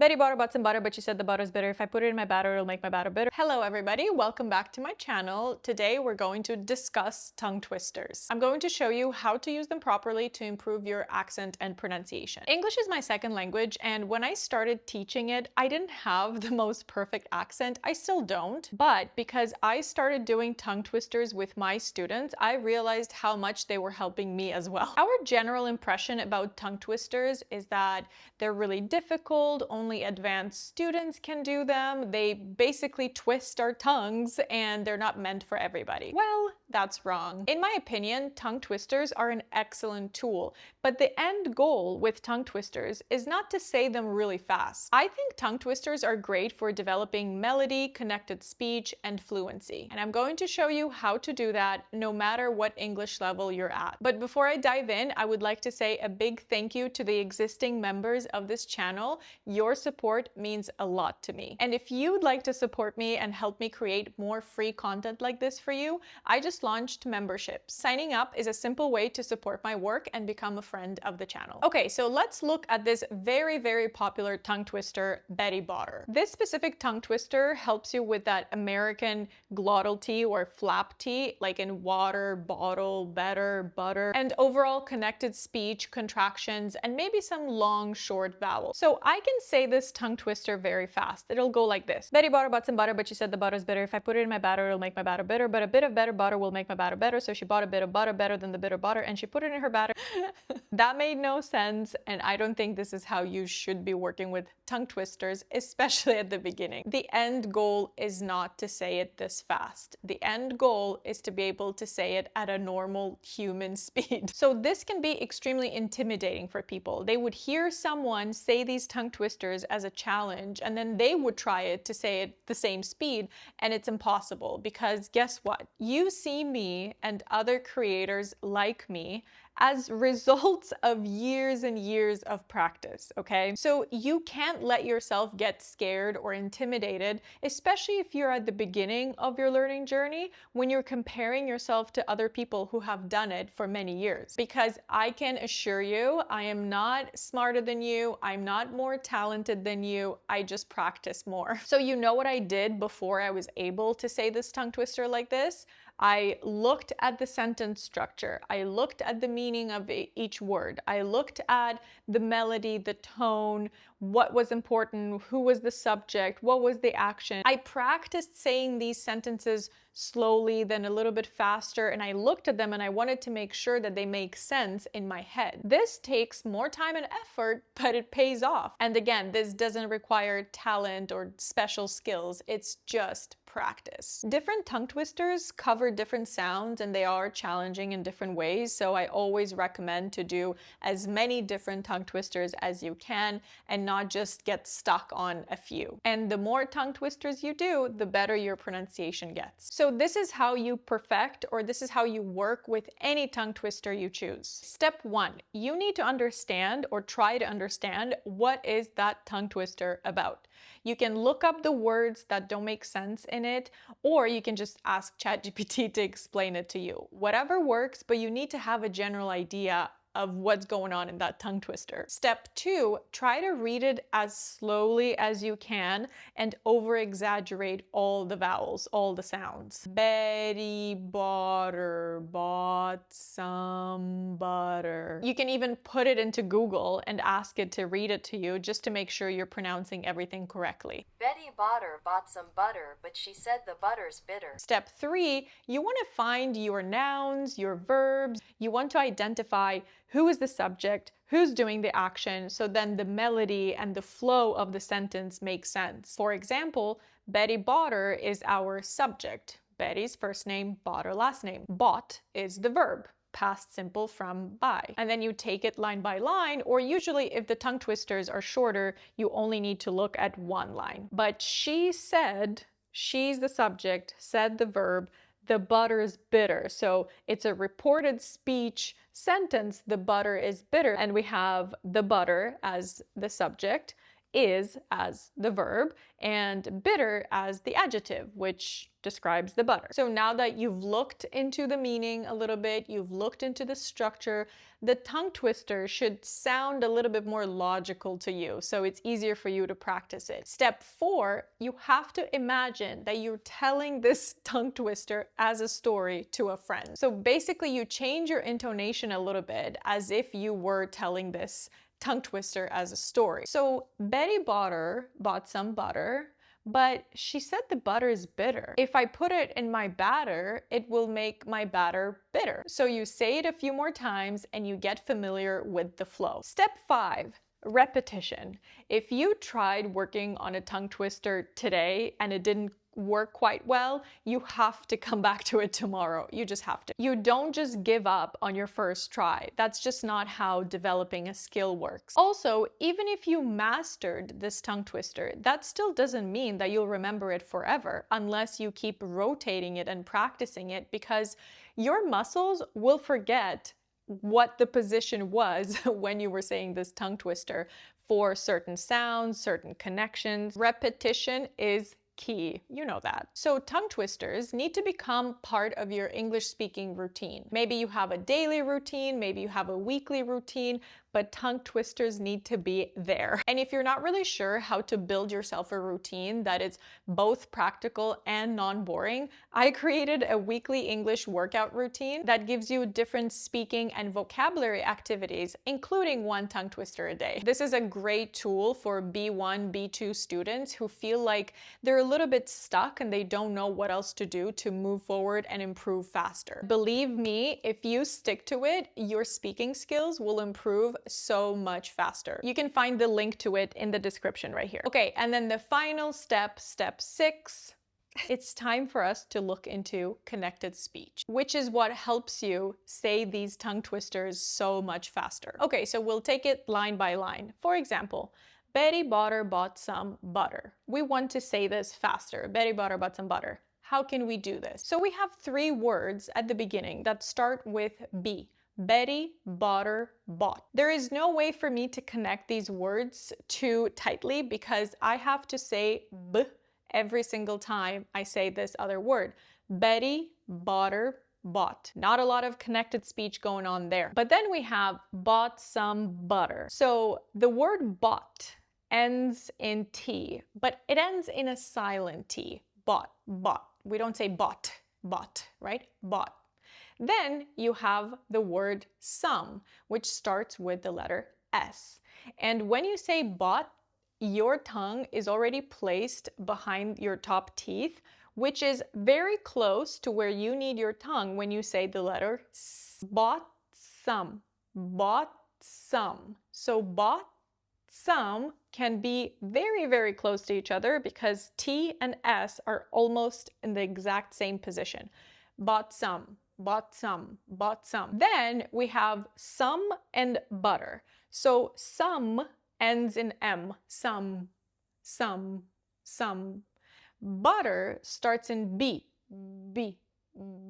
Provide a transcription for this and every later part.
Betty bought some butter, but she said the butter's bitter. If I put it in my batter, it'll make my batter bitter. Hello, everybody. Welcome back to my channel. Today, we're going to discuss tongue twisters. I'm going to show you how to use them properly to improve your accent and pronunciation. English is my second language, and when I started teaching it, I didn't have the most perfect accent. I still don't, but because I started doing tongue twisters with my students, I realized how much they were helping me as well. Our general impression about tongue twisters is that they're really difficult, only advanced students can do them. They basically twist our tongues and they're not meant for everybody. Well, that's wrong. In my opinion, tongue twisters are an excellent tool, but the end goal with tongue twisters is not to say them really fast. I think tongue twisters are great for developing melody, connected speech, and fluency. And I'm going to show you how to do that no matter what English level you're at. But before I dive in, I would like to say a big thank you to the existing members of this channel. Your support means a lot to me. And if you'd like to support me and help me create more free content like this for you, I just launched memberships. Signing up is a simple way to support my work and become a friend of the channel. Okay, so let's look at this very, very popular tongue twister, Betty Botter. This specific tongue twister helps you with that American glottal T or flap T, like in water, bottle, better, butter, and overall connected speech, contractions, and maybe some long, short vowels. So I can say this tongue twister very fast. It'll go like this. Betty bought some butter, but she said the butter's bitter. If I put it in my batter, it'll make my batter bitter, but a bit of better butter will make my batter better. So she bought a bit of butter better than the bitter butter, and she put it in her batter. That made no sense, and I don't think this is how you should be working with tongue twisters, especially at the beginning. The end goal is not to say it this fast. The end goal is to be able to say it at a normal human speed. So this can be extremely intimidating for people. They would hear someone say these tongue twisters as a challenge, and then they would try it to say it the same speed, and it's impossible because guess what? You see me and other creators like me as results of years and years of practice, okay? So you can't let yourself get scared or intimidated, especially if you're at the beginning of your learning journey, when you're comparing yourself to other people who have done it for many years. Because I can assure you, I am not smarter than you, I'm not more talented than you, I just practice more. So you know what I did before I was able to say this tongue twister like this? I looked at the sentence structure. I looked at the meaning of each word. I looked at the melody, the tone, what was important, who was the subject, what was the action. I practiced saying these sentences slowly, then a little bit faster, and I looked at them and I wanted to make sure that they make sense in my head. This takes more time and effort, but it pays off. And again, this doesn't require talent or special skills. It's just practice. Different tongue twisters cover different sounds and they are challenging in different ways, so I always recommend to do as many different tongue twisters as you can and not just get stuck on a few. And the more tongue twisters you do, the better your pronunciation gets. So this is how you perfect, or this is how you work with any tongue twister you choose. Step 1, you need to understand or try to understand what is that tongue twister about. You can look up the words that don't make sense in it, or you can just ask ChatGPT to explain it to you. Whatever works, but you need to have a general idea of what's going on in that tongue twister. Step 2, try to read it as slowly as you can and over-exaggerate all the vowels, all the sounds. Betty Botter bought some butter. You can even put it into Google and ask it to read it to you just to make sure you're pronouncing everything correctly. Betty Botter bought some butter, but she said the butter's bitter. Step 3, you want to find your nouns, your verbs. You want to identify who is the subject, who's doing the action, so then the melody and the flow of the sentence makes sense. For example, Betty Botter is our subject. Betty's first name, Botter last name. Bought is the verb, past simple from buy. And then you take it line by line, or usually if the tongue twisters are shorter, you only need to look at one line. But she said, she's the subject, said the verb, the butter is bitter. So it's a reported speech sentence, the butter is bitter. And we have the butter as the subject. is as the verb and bitter as the adjective, which describes the butter. So now that you've looked into the meaning a little bit, you've looked into the structure, the tongue twister should sound a little bit more logical to you, so it's easier for you to practice it. Step 4, you have to imagine that you're telling this tongue twister as a story to a friend. So basically you change your intonation a little bit as if you were telling this tongue twister as a story. So Betty bought some butter, but she said the butter is bitter. If I put it in my batter, it will make my batter bitter. So you say it a few more times and you get familiar with the flow. Step 5, repetition. If you tried working on a tongue twister today and it didn't work quite well, you have to come back to it tomorrow. You just have to. You don't just give up on your first try. That's just not how developing a skill works. Also, even if you mastered this tongue twister, that still doesn't mean that you'll remember it forever unless you keep rotating it and practicing it, because your muscles will forget what the position was when you were saying this tongue twister for certain sounds, certain connections. Repetition is key. You know that. So tongue twisters need to become part of your English speaking routine. Maybe you have a daily routine, maybe you have a weekly routine, but tongue twisters need to be there. And if you're not really sure how to build yourself a routine that is both practical and non-boring, I created a weekly English workout routine that gives you different speaking and vocabulary activities, including one tongue twister a day. This is a great tool for B1, B2 students who feel like they're a little bit stuck and they don't know what else to do to move forward and improve faster. Believe me, if you stick to it, your speaking skills will improve so much faster. You can find the link to it in the description right here. Okay, and then the final step, step 6, it's time for us to look into connected speech, which is what helps you say these tongue twisters so much faster. Okay, so we'll take it line by line. For example, Betty Botter bought some butter. We want to say this faster. Betty Botter bought some butter. How can we do this? So we have 3 words at the beginning that start with B. Betty, botter, bought. There is no way for me to connect these words too tightly because I have to say B every single time I say this other word. Betty, botter, bought. Not a lot of connected speech going on there. But then we have bought some butter. So the word bought ends in T, but it ends in a silent T. Bought, bought. We don't say bought, right? Bought. Then you have the word some, which starts with the letter S. And when you say bought, your tongue is already placed behind your top teeth, which is very close to where you need your tongue when you say the letter S. Bought some, bought some. So bought, some can be very, very close to each other because T and S are almost in the exact same position. Bought some, bought some, bought some. Then we have some and butter. So some ends in M, some, some, some. Butter starts in B, B,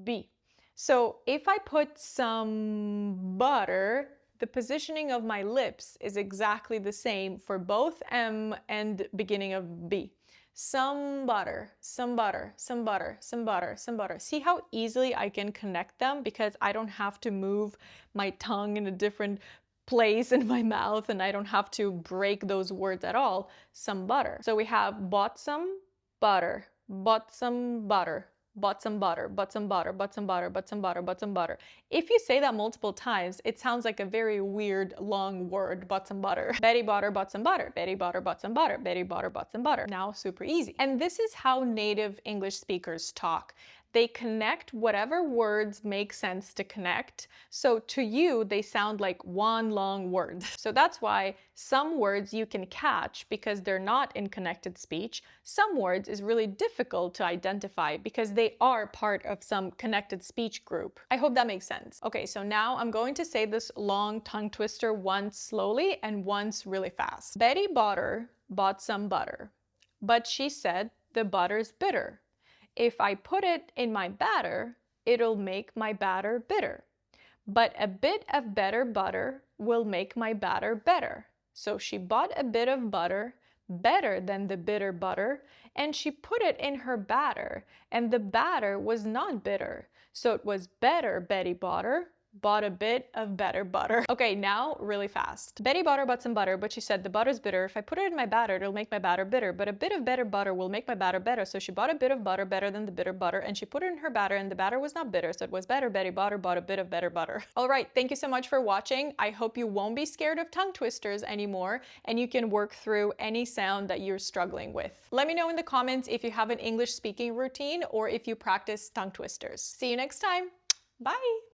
B. So if I put some butter, the positioning of my lips is exactly the same for both M and beginning of B. Some butter, some butter, some butter, some butter, some butter. See how easily I can connect them because I don't have to move my tongue in a different place in my mouth and I don't have to break those words at all. Some butter. So we have bought some butter, bought some butter, bought some butter, bought some butter, bought some butter, bought some butter, bought some butter. If you say that multiple times, it sounds like a very weird long word, bought some butter. Betty Botter bought some butter. Betty Botter bought some butter. Betty Botter bought some butter. Now super easy. And this is how native English speakers talk. They connect whatever words make sense to connect. So to you, they sound like one long word. So that's why some words you can catch because they're not in connected speech. Some words is really difficult to identify because they are part of some connected speech group. I hope that makes sense. Okay, so now I'm going to say this long tongue twister once slowly and once really fast. Betty Botter bought some butter, but she said the butter's bitter. If I put it in my batter, it'll make my batter bitter. But a bit of better butter will make my batter better. So she bought a bit of butter, better than the bitter butter, and she put it in her batter, and the batter was not bitter. So it was better Betty bought a bit of better butter. Okay, now really fast. Betty bought some butter, but she said the butter's bitter. If I put it in my batter, it'll make my batter bitter, but a bit of better butter will make my batter better. So she bought a bit of butter better than the bitter butter, and she put it in her batter, and the batter was not bitter. So it was better Betty bought a bit of better butter. All right, thank you so much for watching. I hope you won't be scared of tongue twisters anymore, and you can work through any sound that you're struggling with. Let me know in the comments if you have an English speaking routine or if you practice tongue twisters. See you next time. Bye.